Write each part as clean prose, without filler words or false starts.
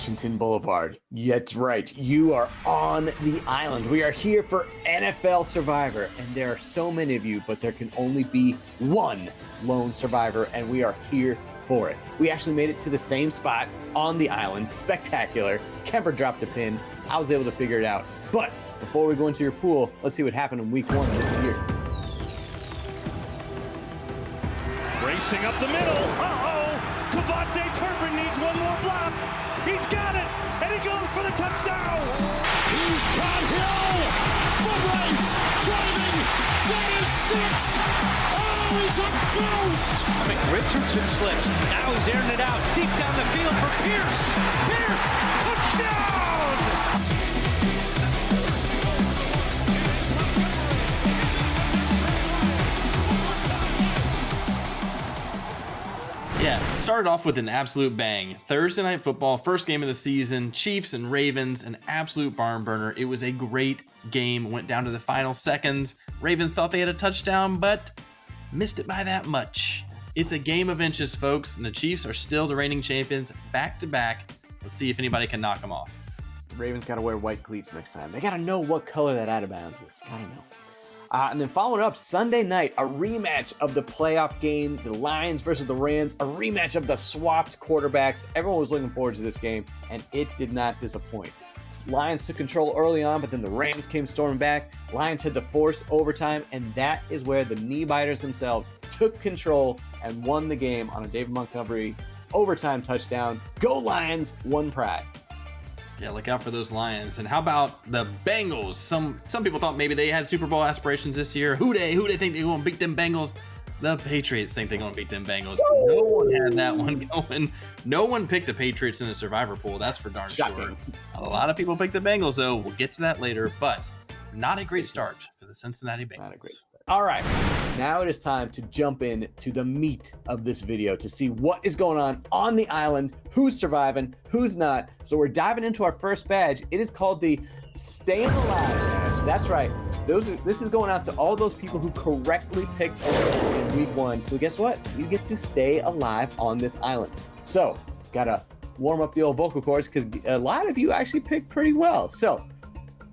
Washington Boulevard. That's right. You are on the island. We are here for NFL Survivor, and there are so many of you, but there can only be one lone survivor, and we are here for it. We actually made it to the same spot on the island. Spectacular. Kemper dropped a pin. I was able to figure it out. But before we go into your pool, let's see what happened in week 1 this year. Racing up the middle. Blvd Turpin needs one more block. He's got it, and he goes for the touchdown. He's got Hill for Rice, driving. That is 6. Oh, he's a ghost. I mean, Richardson slips. Now he's airing it out deep down the field for Pierce. Pierce, touchdown. Yeah, started off with an absolute bang. Thursday Night Football, first game of the season, Chiefs and Ravens, an absolute barn burner. It was a great game, went down to the final seconds. Ravens thought they had a touchdown, but missed it by that much. It's a game of inches, folks, and the Chiefs are still the reigning champions, back to back. Let's see if anybody can knock them off. The Ravens got to wear white cleats next time. They got to know what color that out of bounds is. Got to know. And then following up, Sunday night, a rematch of the playoff game, the Lions versus the Rams, a rematch of the swapped quarterbacks. Everyone was looking forward to this game, and it did not disappoint. Lions took control early on, but then the Rams came storming back. Lions had to force overtime, and that is where the knee-biters themselves took control and won the game on a David Montgomery overtime touchdown. Go Lions, one pride. Yeah, look out for those Lions. And how about the Bengals? Some people thought maybe they had Super Bowl aspirations this year. Who they think they're going to beat them Bengals? The Patriots think they're going to beat them Bengals. No one had that one going. No one picked the Patriots in the Survivor pool. That's for darn sure. A lot of people picked the Bengals, though. We'll get to that later. But not a great start for the Cincinnati Bengals. Not a great start. All right, now it is time to jump in to the meat of this video to see what is going on the island, who's surviving, who's not. So we're diving into our first badge. It is called the Staying Alive badge. That's right. This is going out to all those people who correctly picked in week 1. So guess what? You get to stay alive on this island. So gotta warm up the old vocal cords because a lot of you actually picked pretty well. So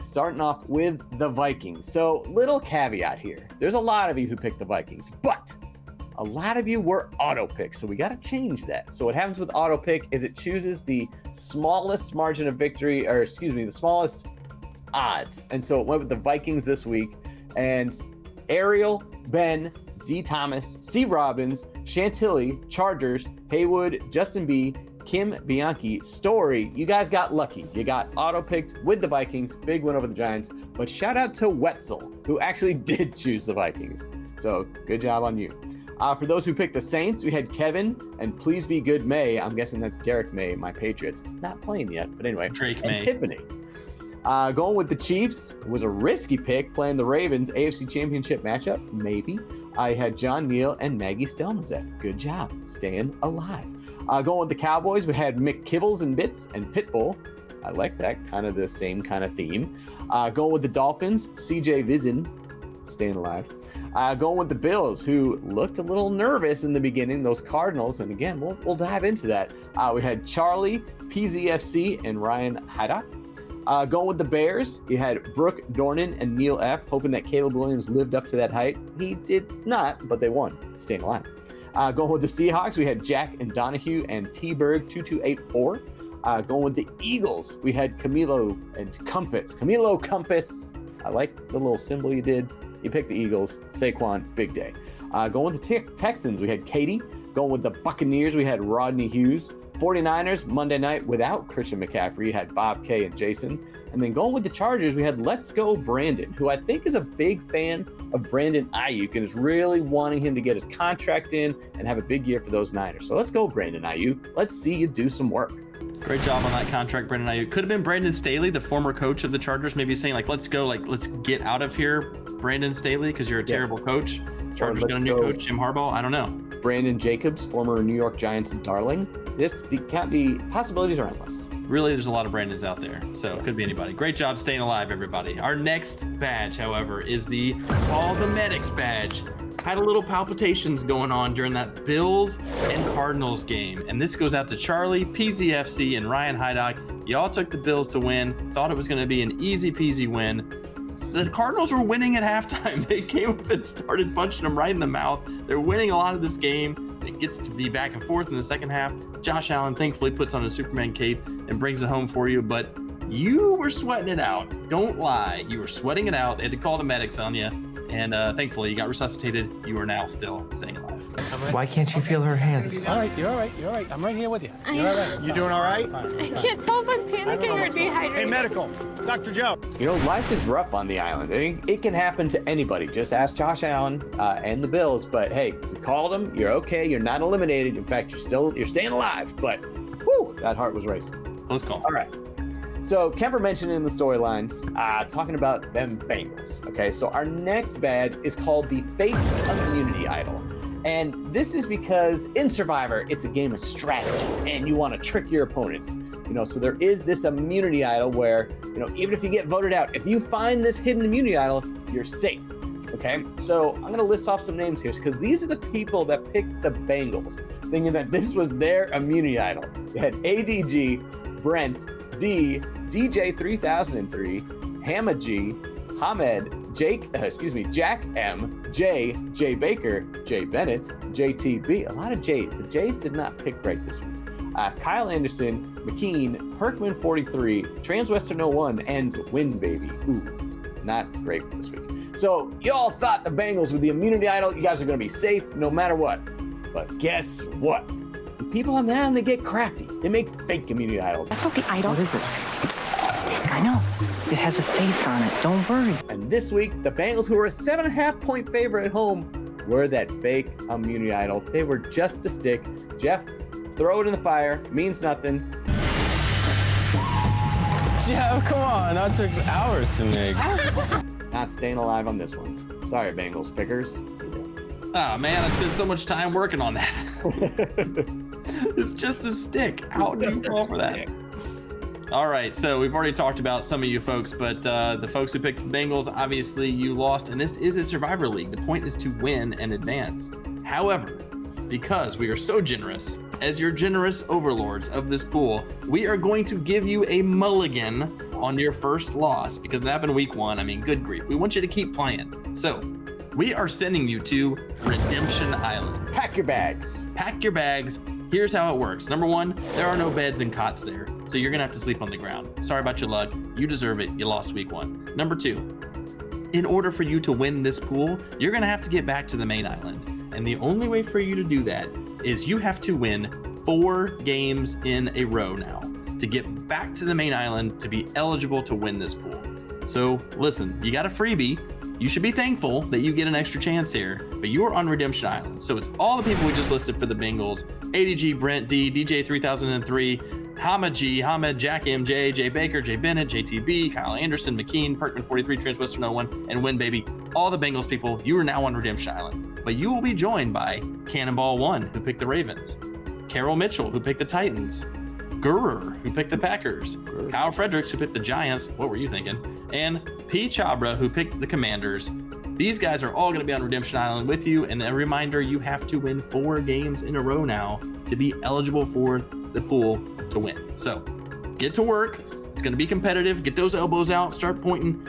starting off with the Vikings. So little caveat here. There's a lot of you who picked the Vikings, but a lot of you were auto picks. So we got to change that. So what happens with auto pick is it chooses the smallest margin of victory, the smallest odds. And so it went with the Vikings this week, and Ariel, Ben, D. Thomas, C. Robbins, Chantilly, Chargers, Haywood, Justin B., Kim Bianchi, Story, you guys got lucky. You got auto-picked with the Vikings, big win over the Giants. But shout out to Wetzel, who actually did choose the Vikings. So good job on you. For those who picked the Saints, we had Kevin and Please Be Good May. I'm guessing that's Derek May, my Patriots. Not playing yet, but anyway. Drake May. Tiffany. Going with the Chiefs was a risky pick, playing the Ravens AFC Championship matchup, maybe. I had John Neal and Maggie Stelmazet. Good job, staying alive. Going with the Cowboys, we had Mick Kibbles and Bits and Pitbull. I like that, kind of the same kind of theme. Going with the Dolphins, CJ Vision, staying alive. Going with the Bills, who looked a little nervous in the beginning, those Cardinals, and again, we'll dive into that. We had Charlie, PZFC, and Ryan Haddock. Going with the Bears, you had Brooke Dornan and Neil F., hoping that Caleb Williams lived up to that height. He did not, but they won, staying alive. Going with the Seahawks, we had Jack and Donahue and T-Berg2284. Going with the Eagles, we had Camilo and Compass. Camilo Compass. I like the little symbol you did. You picked the Eagles. Saquon, big day. Going with the Texans, we had Katie. Going with the Buccaneers, we had Rodney Hughes. 49ers, Monday night without Christian McCaffrey, you had Bob K and Jason. And then going with the Chargers, we had Let's Go Brandon, who I think is a big fan of Brandon Ayuk and is really wanting him to get his contract in and have a big year for those Niners. So let's go, Brandon Ayuk. Let's see you do some work. Great job on that contract, Brandon Ayuk. Could have been Brandon Staley, the former coach of the Chargers, maybe saying let's go, let's get out of here, Brandon Staley, because you're a terrible coach. Chargers got a new coach, Jim Harbaugh. I don't know. Brandon Jacobs, former New York Giants darling. The possibilities are endless. Really, there's a lot of Brandons out there, so it could be anybody. Great job staying alive, everybody. Our next badge, however, is the All the Medics badge. had a little palpitations going on during that Bills and Cardinals game. And this goes out to Charlie, PZFC, and Ryan Hydock. Y'all took the Bills to win, thought it was going to be an easy peasy win. The Cardinals were winning at halftime. They came up and started punching them right in the mouth. They're winning a lot of this game. It gets to be back and forth in the second half. Josh Allen thankfully puts on a Superman cape and brings it home for you, but you were sweating it out. Don't lie. You were sweating it out. They had to call the medics on you. And thankfully, you got resuscitated. You are now still staying alive. Why can't you feel her hands? All right, you're all right. You're all right. I'm right here with you. You're all right. You doing all right? I can't tell if I'm panicking or dehydrated. Hey, medical. Dr. Joe. You know, life is rough on the island. It can happen to anybody. Just ask Josh Allen and the Bills. But hey, we called them. You're okay. You're not eliminated. In fact, you're staying alive. But whoo, that heart was racing. Close call. All right. So Kemper mentioned in the storylines, talking about them Bengals. Okay, so our next badge is called the Fake Immunity Idol. And this is because in Survivor, it's a game of strategy and you want to trick your opponents. You know, so there is this immunity idol where, you know, even if you get voted out, if you find this hidden immunity idol, you're safe. Okay, so I'm going to list off some names here because these are the people that picked the Bengals, thinking that this was their immunity idol. They had ADG, Brent, D, DJ 3003, Hamma G, Hamed, Jack M, Jay Baker, Jay Bennett, JTB. A lot of J's. The J's did not pick right this week. Kyle Anderson, McKean, Perkman 43, Transwestern 01, and Win Baby. Ooh, not great this week. So y'all thought the Bengals were the immunity idol. You guys are going to be safe no matter what. But guess what? The people on the island, they get crafty. They make fake immunity idols. That's not the idol. What is it? It's snake. I know. It has a face on it. Don't worry. And this week, the Bengals, who were a 7.5-point favorite at home, were that fake immunity idol. They were just a stick. Jeff, throw it in the fire. Means nothing. Jeff, come on. That took hours to make. Not staying alive on this one. Sorry, Bengals pickers. Oh man, I spent so much time working on that. It's just a stick. How do you fall for that? All right, so we've already talked about some of you folks, but the folks who picked the Bengals, obviously you lost, and this is a Survivor League. The point is to win and advance. However, because we are so generous, as your generous overlords of this pool, we are going to give you a mulligan on your first loss, because it happened week 1. I mean, good grief. We want you to keep playing. So we are sending you to Redemption Island. Pack your bags. Pack your bags. Here's how it works. Number 1, there are no beds and cots there, so you're gonna have to sleep on the ground. Sorry about your luck. You deserve it. You lost week 1. Number 2, in order for you to win this pool, you're gonna have to get back to the main island. And the only way for you to do that is you have to win 4 games in a row now to get back to the main island to be eligible to win this pool. So listen, you got a freebie. You should be thankful that you get an extra chance here, but you are on Redemption Island. So it's all the people we just listed for the Bengals: ADG, Brent D, DJ 3003, Hamid G, Hamed, Jack MJ, Jay Baker, Jay Bennett, JTB, Kyle Anderson, McKean, Perkman 43, Transwestern 01, and Win Baby. All the Bengals people, you are now on Redemption Island. But you will be joined by Cannonball 1, who picked the Ravens, Carol Mitchell, who picked the Titans, Gurr, who picked the Packers, Kyle Fredericks, who picked the Giants. What were you thinking? And P. Chabra, who picked the Commanders. These guys are all going to be on Redemption Island with you. And a reminder, you have to win 4 games in a row now to be eligible for the pool to win. So get to work. It's going to be competitive. Get those elbows out. Start pointing.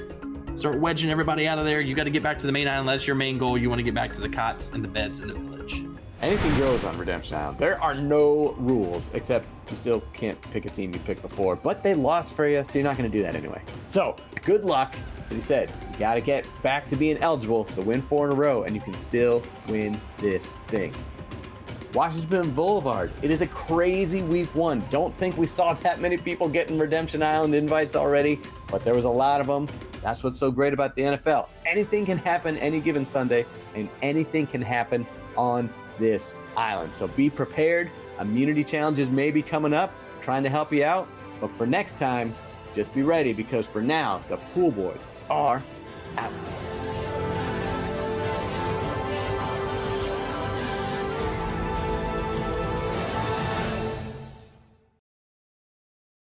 Start wedging everybody out of there. You got to get back to the main island. That's your main goal. You want to get back to the cots and the beds in the village. Anything goes on Redemption Island. There are no rules, except you still can't pick a team you picked before, but they lost for you, so you're not going to do that anyway. So, good luck. As you said, you got to get back to being eligible, so win 4 in a row, and you can still win this thing. Washington Boulevard. It is a crazy week 1. Don't think we saw that many people getting Redemption Island invites already, but there was a lot of them. That's what's so great about the NFL. Anything can happen any given Sunday, and anything can happen on this island. So be prepared. Immunity challenges may be coming up, trying to help you out. But for next time, just be ready, because for now, the pool boys are out.